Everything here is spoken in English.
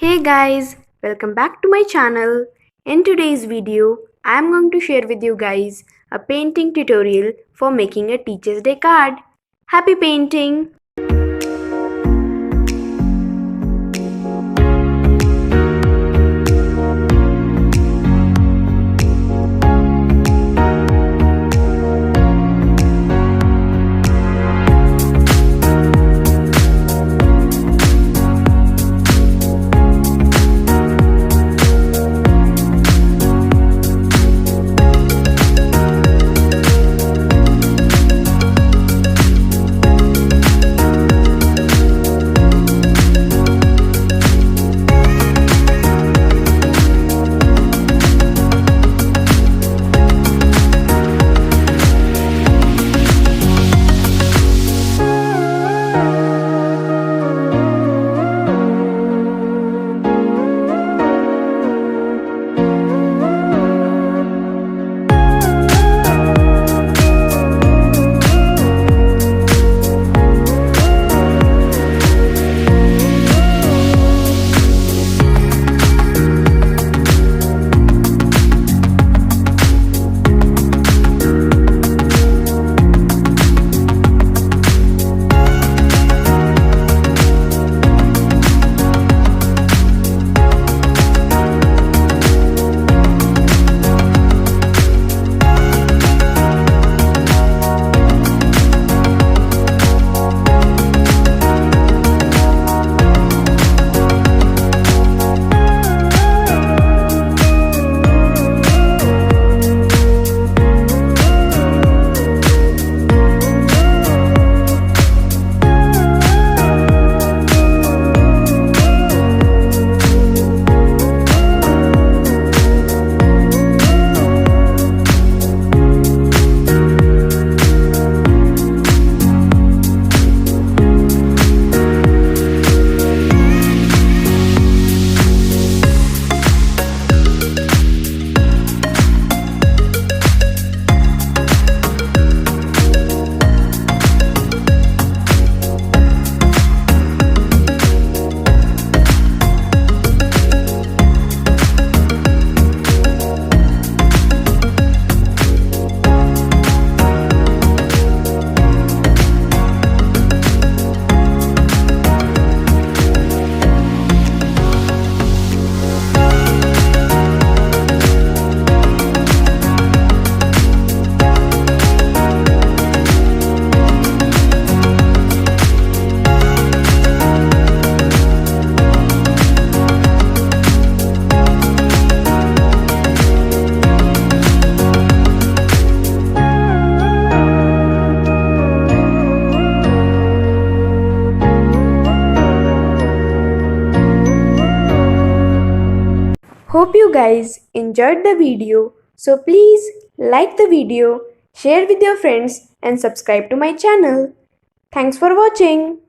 Hey guys, welcome back to my channel. In today's video, I am going to share with you guys a painting tutorial for making a Teacher's Day card. Happy painting! Hope you guys enjoyed the video. So please like the video, share with your friends and subscribe to my channel. Thanks for watching.